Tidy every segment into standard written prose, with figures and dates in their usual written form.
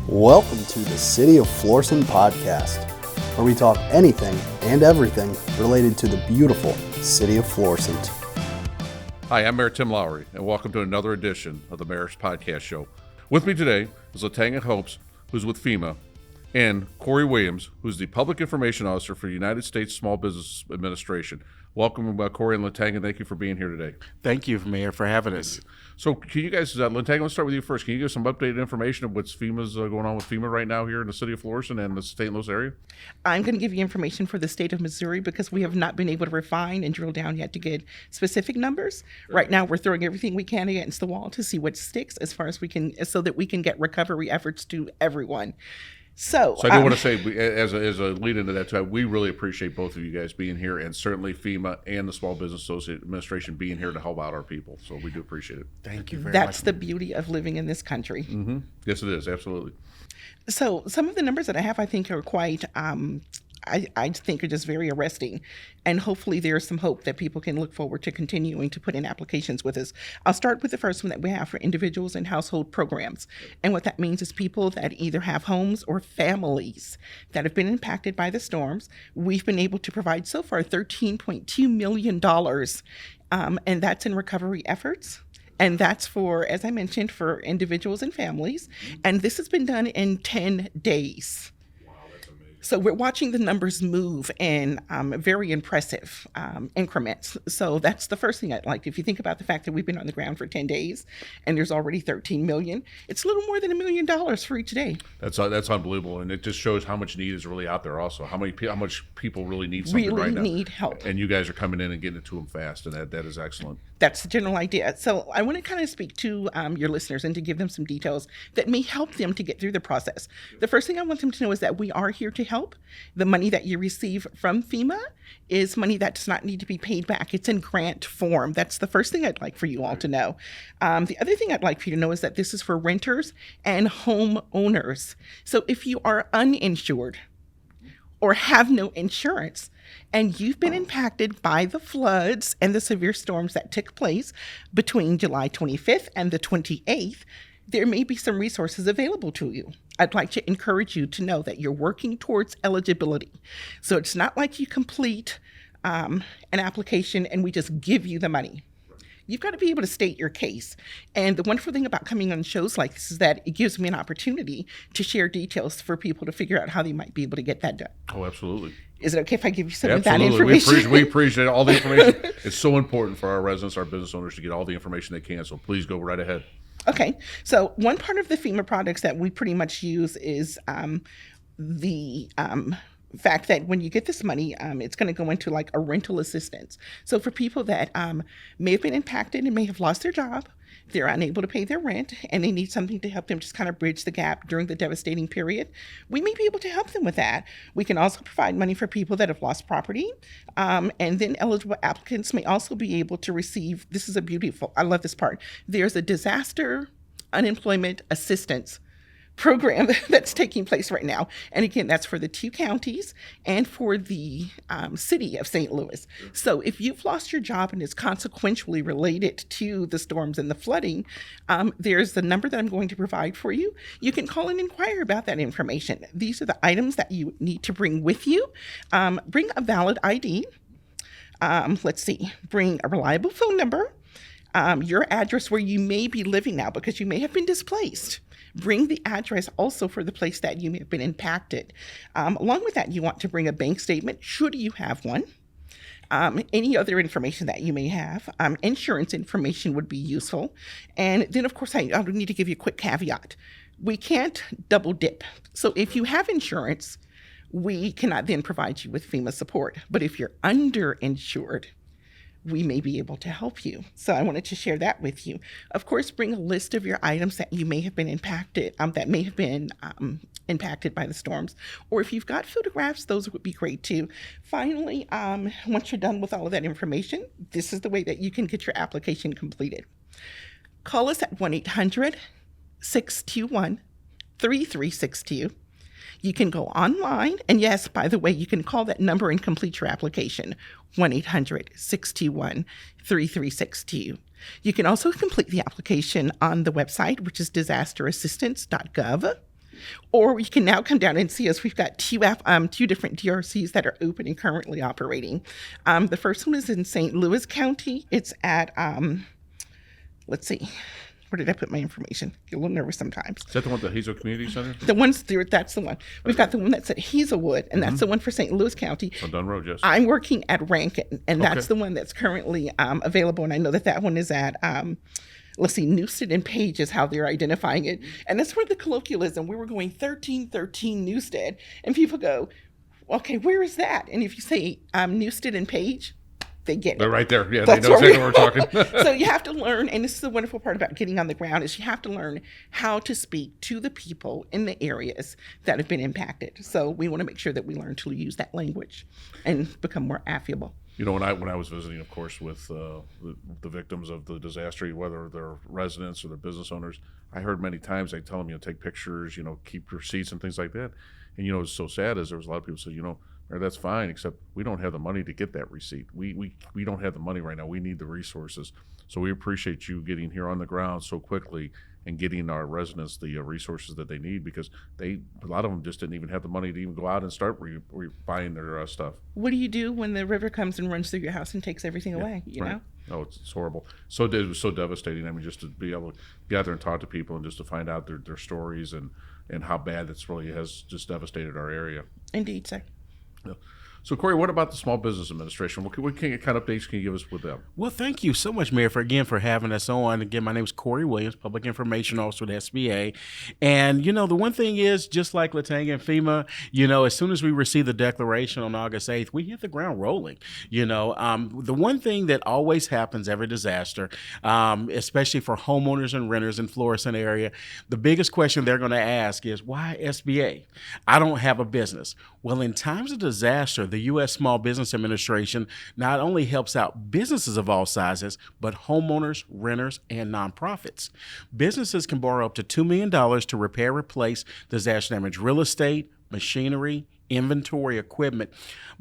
Welcome to the City of Florissant Podcast, where we talk anything and everything related to the beautiful City of Florissant. Hi, I'm Mayor Tim Lowery, and welcome to another edition of the Mayor's Podcast Show. With me today is Latanya Hopes, who's with FEMA, and Corey Williams, who's the Public Information Officer for the United States Small Business Administration. Welcome, Corey and Latanya. Thank you for being here today. Thank you, Mayor, for having us. So can you guys, Latanya, let's start with you first. Can you give some updated information of what's FEMA's going on with FEMA right now here in the City of Florissant and the St. Louis area? I'm going to give you information for the state of Missouri because we have not been able to refine and drill down yet to get specific numbers. Right now, we're throwing everything we can against the wall to see what sticks as far as we can, so that we can get recovery efforts to everyone. So I do want to say, as a lead into that, too, we really appreciate both of you guys being here, and certainly FEMA and the Small Business Administration being here to help out our people. So we do appreciate it. Thank you very much. That's the beauty of living in this country. Mm-hmm. Yes, it is. Absolutely. So some of the numbers that I have, I think, are quite, I think are just very arresting. And hopefully there's some hope that people can look forward to continuing to put in applications with us. I'll start with the first one that we have for individuals and household programs. And what that means is people that either have homes or families that have been impacted by the storms. We've been able to provide so far $13.2 million, and that's in recovery efforts. And that's for, as I mentioned, for individuals and families. And this has been done in 10 days. So we're watching the numbers move in very impressive increments. So that's the first thing I'd like. If you think about the fact that we've been on the ground for 10 days and there's already $13 million, it's a little more than $1 million for each day. That's unbelievable, and it just shows how much need is really out there. Also, how much people really need something right now. Really need help, and you guys are coming in and getting it to them fast, and that is excellent. That's the general idea. So I want to kind of speak to your listeners and to give them some details that may help them to get through the process. The first thing I want them to know is that we are here to help. The money that you receive from FEMA is money that does not need to be paid back. It's in grant form. That's the first thing I'd like for you all to know. The other thing I'd like for you to know is that this is for renters and homeowners. So if you are uninsured or have no insurance, and you've been impacted by the floods and the severe storms that took place between July 25th and the 28th, there may be some resources available to you. I'd like to encourage you to know that you're working towards eligibility. So it's not like you complete an application and we just give you the money. You've got to be able to state your case. And the wonderful thing about coming on shows like this is that it gives me an opportunity to share details for people to figure out how they might be able to get that done. Oh, absolutely. Is it okay if I give you some of Absolutely. that information? We appreciate all the information. It's so important for our residents, our business owners, to get all the information they can. So please go right ahead. Okay. So one part of the FEMA products that we pretty much use is the fact that when you get this money, it's going to go into like a rental assistance. So for people that may have been impacted and may have lost their job, they're unable to pay their rent, and they need something to help them just kind of bridge the gap during the devastating period, we may be able to help them with that. We can also provide money for people that have lost property, and then eligible applicants may also be able to receive, this is I love this part, there's a disaster unemployment assistance program that's taking place right now. And again, that's for the 2 counties and for the city of St. Louis. So if you've lost your job and it's consequentially related to the storms and the flooding, there's the number that I'm going to provide for you. You can call and inquire about that information. These are the items that you need to bring with you. Bring a valid ID. Bring a reliable phone number. Your address where you may be living now because you may have been displaced. Bring the address also for the place that you may have been impacted. Along with that, you want to bring a bank statement, should you have one. Any other information that you may have. Insurance information would be useful. And then, of course, I need to give you a quick caveat. We can't double dip. So if you have insurance, we cannot then provide you with FEMA support. But if you're underinsured, we may be able to help you. So I wanted to share that with you. Of course, bring a list of your items that you may have been impacted, impacted by the storms. Or if you've got photographs, those would be great too. Finally, once you're done with all of that information, this is the way that you can get your application completed. Call us at 1-800-621-3362. You can go online, and yes, by the way, you can call that number and complete your application, 1-800-621-3362. You can also complete the application on the website, which is disasterassistance.gov. or you can now come down and see us. We've got two different DRCs that are open and currently operating. The first one is in St. Louis County. It's at, let's see, where did I put my information? Get a little nervous sometimes. Is that the one at the Hazel Community Center? The one's there, that's the one. We've got the one that's at Hazelwood, and that's the one for St. Louis County. On Dunn Road, yes. I'm working at Rankin, and that's the one that's currently available. And I know that one is at, let's see, Newstead and Page is how they're identifying it. And that's where the colloquialism, we were going 1313 Newstead, and people go, okay, where is that? And if you say Newstead and Page, they get it. They're right there. Yeah, That's they know exactly what we're talking. So you have to learn, and this is the wonderful part about getting on the ground, is you have to learn how to speak to the people in the areas that have been impacted. So we want to make sure that we learn to use that language and become more affable. You know, when I was visiting, of course, with the victims of the disaster, whether they're residents or they're business owners, I heard many times they tell them, take pictures, keep receipts and things like that. And, what's so sad is there was a lot of people who said, that's fine, except we don't have the money to get that receipt. We don't have the money right now. We need the resources. So we appreciate you getting here on the ground so quickly and getting our residents the resources that they need, because a lot of them just didn't even have the money to even go out and start buying their stuff. What do you do when the river comes and runs through your house and takes everything away? Right. No, it's horrible. So it was so devastating. I mean, just to be able to be out there and talk to people and just to find out their stories and how bad it's really has just devastated our area. Indeed, sir. Yeah. So, Corey, what about the Small Business Administration? What kind of updates can you give us with them? Well, thank you so much, Mayor, for having us on. Again, my name is Corey Williams, Public Information Officer with SBA. And, the one thing is, just like Latanya and FEMA, as soon as we received the declaration on August 8th, we hit the ground rolling. The one thing that always happens every disaster, especially for homeowners and renters in Florissant area, the biggest question they're going to ask is, why SBA? I don't have a business. Well, in times of disaster, the U.S. Small Business Administration not only helps out businesses of all sizes, but homeowners, renters, and nonprofits. Businesses can borrow up to $2 million to repair, replace disaster damaged real estate, machinery, inventory, equipment.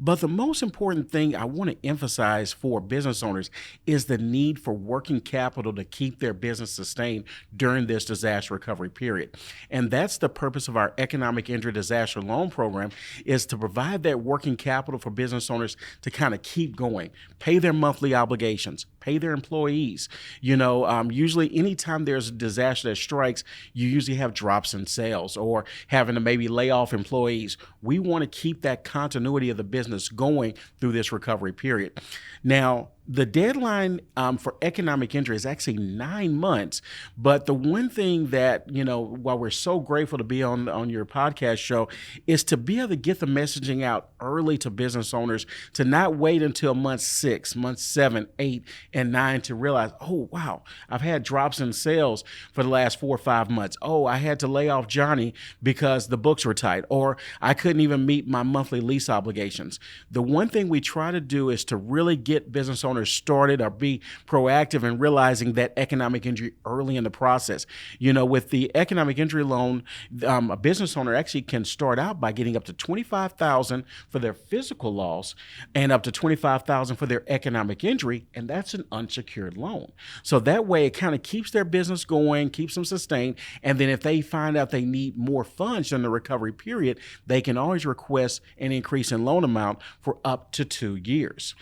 But the most important thing I want to emphasize for business owners is the need for working capital to keep their business sustained during this disaster recovery period. And that's the purpose of our Economic Injury Disaster Loan Program, is to provide that working capital for business owners to kind of keep going, pay their monthly obligations, pay their employees. Usually anytime there's a disaster that strikes, you usually have drops in sales or having to maybe lay off employees. We want to keep that continuity of the business going through this recovery period. Now, the deadline for economic injury is actually 9 months. But the one thing that, while we're so grateful to be on your podcast show, is to be able to get the messaging out early to business owners, to not wait until month 6, month 7, 8, and 9 to realize, oh, wow, I've had drops in sales for the last 4 or 5 months. Oh, I had to lay off Johnny because the books were tight, or I couldn't even meet my monthly lease obligations. The one thing we try to do is to really get business owners started or be proactive in realizing that economic injury early in the process. With the economic injury loan, a business owner actually can start out by getting up to $25,000 for their physical loss and up to $25,000 for their economic injury, and that's an unsecured loan. So that way it kind of keeps their business going, keeps them sustained, and then if they find out they need more funds during the recovery period, they can always request an increase in loan amount for up to 2 years.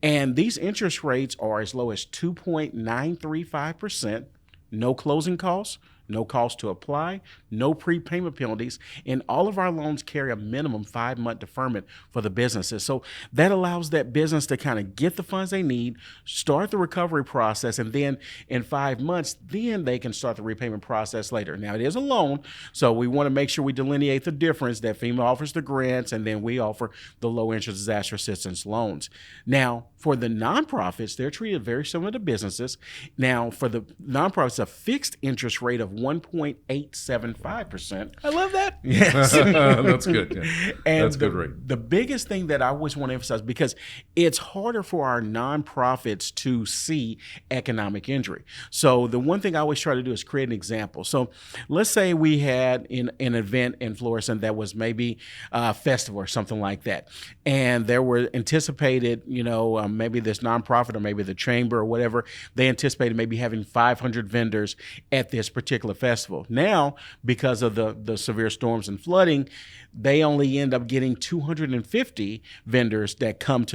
And these interest rates are as low as 2.935%, no closing costs, no cost to apply, no prepayment penalties, and all of our loans carry a minimum 5-month deferment for the businesses. So that allows that business to kind of get the funds they need, start the recovery process, and then in 5 months, then they can start the repayment process later. Now, it is a loan, so we want to make sure we delineate the difference that FEMA offers the grants, and then we offer the low-interest disaster assistance loans. Now, for the nonprofits, they're treated very similar to businesses. Now, for the nonprofits, a fixed interest rate of 1.875%. I love that. Yes. That's good. Yeah. And that's a good rate. The biggest thing that I always want to emphasize, because it's harder for our nonprofits to see economic injury. So the one thing I always try to do is create an example. So let's say we had an event in Florissant that was maybe a festival or something like that. And there were anticipated, maybe this nonprofit or maybe the chamber or whatever, they anticipated maybe having 500 vendors at this particular particular festival. Now, because of the severe storms and flooding, they only end up getting 250 vendors that came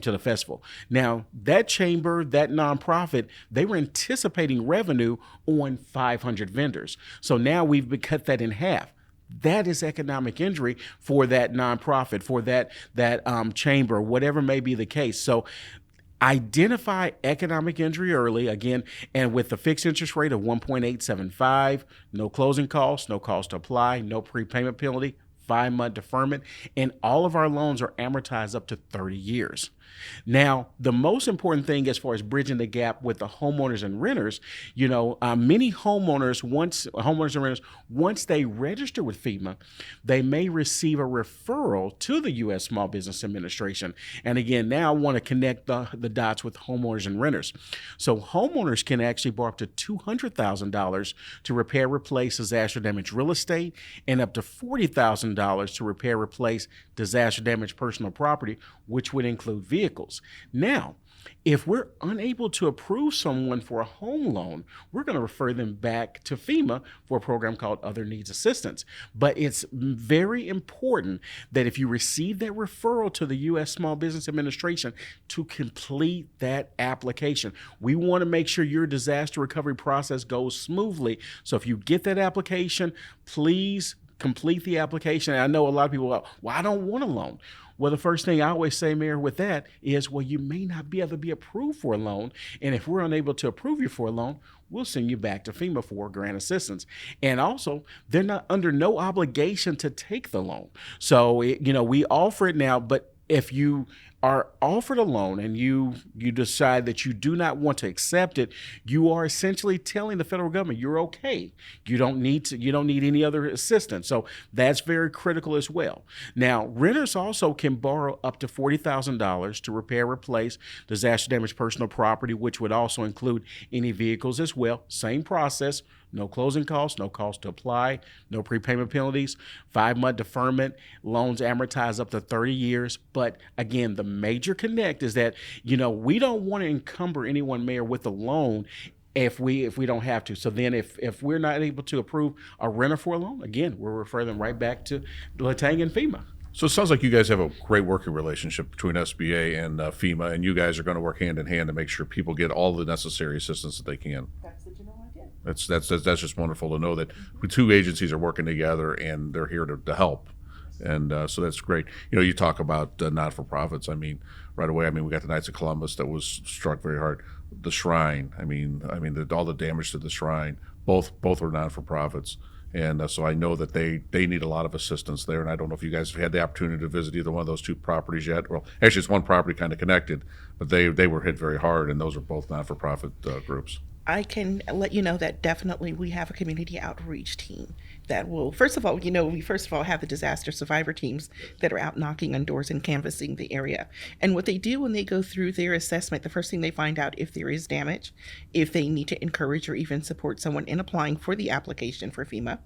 to the festival. Now, that chamber, that nonprofit, they were anticipating revenue on 500 vendors. So now we've cut that in half. That is economic injury for that nonprofit, for that chamber, whatever may be the case. So identify economic injury early, again, and with the fixed interest rate of 1.875, no closing costs, no cost to apply, no prepayment penalty, 5-month deferment, and all of our loans are amortized up to 30 years. Now, the most important thing as far as bridging the gap with the homeowners and renters, many homeowners and renters, once they register with FEMA, they may receive a referral to the U.S. Small Business Administration. And again, now I want to connect the dots with homeowners and renters. So homeowners can actually borrow up to $200,000 to repair, replace disaster damaged real estate, and up to $40,000 to repair, replace disaster damaged personal property, which would include vehicles. Now, if we're unable to approve someone for a home loan, we're going to refer them back to FEMA for a program called Other Needs Assistance. But it's very important that if you receive that referral to the U.S. Small Business Administration, to complete that application. We want to make sure your disaster recovery process goes smoothly. So if you get that application, please complete the application. And I know a lot of people go, well, I don't want a loan. Well, the first thing I always say, Mayor, with that is, well, you may not be able to be approved for a loan. And if we're unable to approve you for a loan, we'll send you back to FEMA for grant assistance. And also, they're not under no obligation to take the loan. So, we offer it now, but if you are offered a loan and you decide that you do not want to accept it, you are essentially telling the federal government you're okay. You don't need any other assistance. So that's very critical as well. Now, renters also can borrow up to $40,000 to repair, replace disaster damaged personal property, which would also include any vehicles as well. Same process. No closing costs, no cost to apply, no prepayment penalties, 5-month deferment, loans amortized up to 30 years. But again, the major connect is that, we don't want to encumber anyone, Mayor, with a loan if we don't have to. So then if we're not able to approve a renter for a loan, again, we'll refer them right back to Latang and FEMA. So it sounds like you guys have a great working relationship between SBA and FEMA, and you guys are going to work hand in hand to make sure people get all the necessary assistance that they can. That's the general idea. That's just wonderful to know that the two agencies are working together and they're here to help. And so that's great. You talk about not-for-profits. I mean, right away, we got the Knights of Columbus that was struck very hard. The Shrine. All the damage to the Shrine. Both are not-for-profits. And so I know that they need a lot of assistance there. And I don't know if you guys have had the opportunity to visit either one of those two properties yet. Well, actually, it's one property kind of connected, but they were hit very hard, and those are both not-for-profit groups. I can let you know that definitely we have a community outreach team that will, first of all, we have the disaster survivor teams that are out knocking on doors and canvassing the area. And what they do when they go through their assessment, the first thing they find out if there is damage, if they need to encourage or even support someone in applying for the application for FEMA.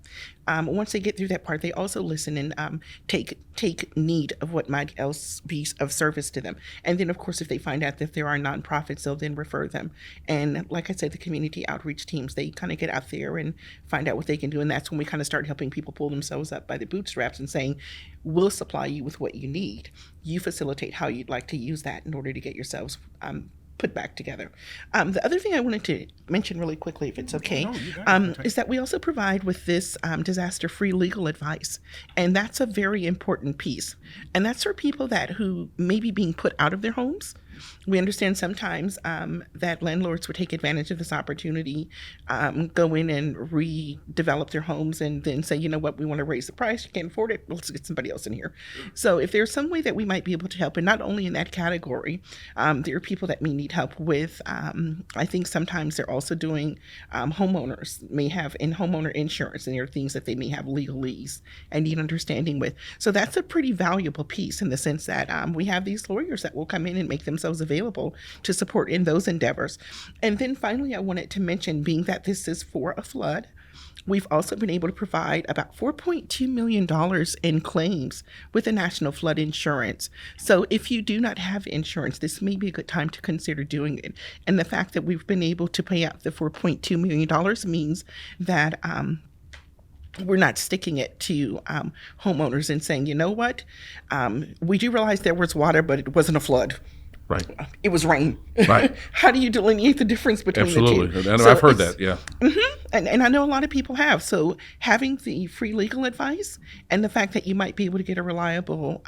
Once they get through that part, they also listen and take need of what might else be of service to them. And then, of course, if they find out that there are nonprofits, they'll then refer them. And like I said, the community outreach teams, they kind of get out there and find out what they can do. And that's when we kind of start helping people pull themselves up by the bootstraps and saying, we'll supply you with what you need. You facilitate how you'd like to use that in order to get yourselves put back together. The other thing I wanted to mention really quickly, if it's okay, is that we also provide with this disaster-free legal advice. And that's a very important piece. And that's for people who may be being put out of their homes. We understand sometimes that landlords would take advantage of this opportunity, go in and redevelop their homes and then say, you know what, we want to raise the price. You can't afford it. Let's get somebody else in here. So if there's some way that we might be able to help, and not only in that category, there are people that may need help with, I think sometimes they're also doing, homeowners may have in homeowner insurance, and there are things that they may have legalese and need understanding with. So that's a pretty valuable piece in the sense that we have these lawyers that will come in and make themselves available to support in those endeavors. And then finally, I wanted to mention, being that this is for a flood, We've also been able to provide about $4.2 million in claims with the National Flood Insurance. So if you do not have insurance, this may be a good time to consider doing it. And the fact that we've been able to pay out the $4.2 million means that we're not sticking it to homeowners and saying, you know what, we do realize there was water, but it wasn't a flood. Right. It was rain. Right. How do you delineate the difference between the two? Absolutely. And I've heard that, yeah. And I know a lot of people have. So having the free legal advice and the fact that you might be able to get a reliable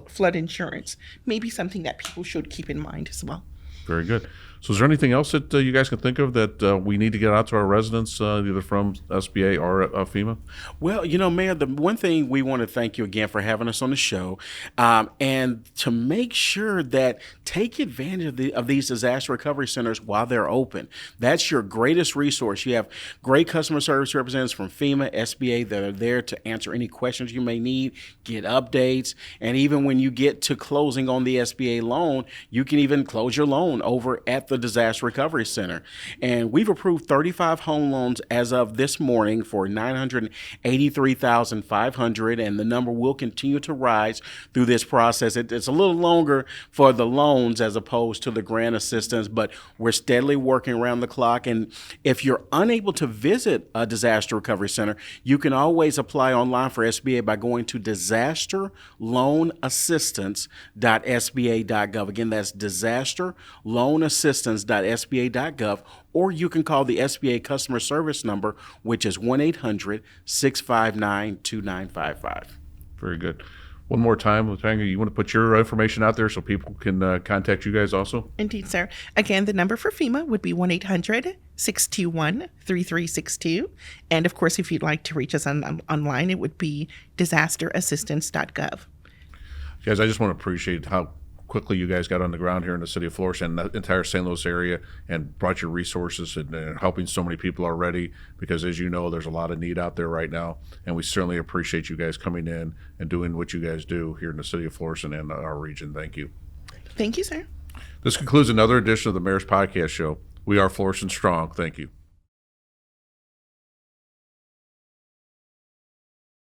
flood insurance may be something that people should keep in mind as well. Very good. So is there anything else that you guys can think of that we need to get out to our residents, either from SBA or FEMA? Well, Mayor, the one thing we want to thank you again for having us on the show, and to make sure that take advantage of these disaster recovery centers while they're open. That's your greatest resource. You have great customer service representatives from FEMA, SBA that are there to answer any questions you may need, get updates, and even when you get to closing on the SBA loan, you can even close your loan over at the Disaster Recovery Center. And we've approved 35 home loans as of this morning for $983,500, and the number will continue to rise through this process. It's a little longer for the loans as opposed to the grant assistance, but we're steadily working around the clock. And if you're unable to visit a Disaster Recovery Center, you can always apply online for SBA by going to disasterloanassistance.sba.gov. Again, that's disasterloanassistance.sba.gov, or you can call the SBA customer service number, which is 1-800-659-2955. Very good. One more time, Latanya, you want to put your information out there so people can contact you guys also? Indeed, sir. Again, the number for FEMA would be 1-800-621-3362. And of course, if you'd like to reach us online, it would be disasterassistance.gov. Guys, I just want to appreciate how quickly you guys got on the ground here in the city of Florissant and the entire St. Louis area and brought your resources and helping so many people already, because as you know, there's a lot of need out there right now. And we certainly appreciate you guys coming in and doing what you guys do here in the city of Florissant and our region. Thank you. Thank you, sir. This concludes another edition of the Mayor's Podcast Show. We are Florissant Strong. Thank you.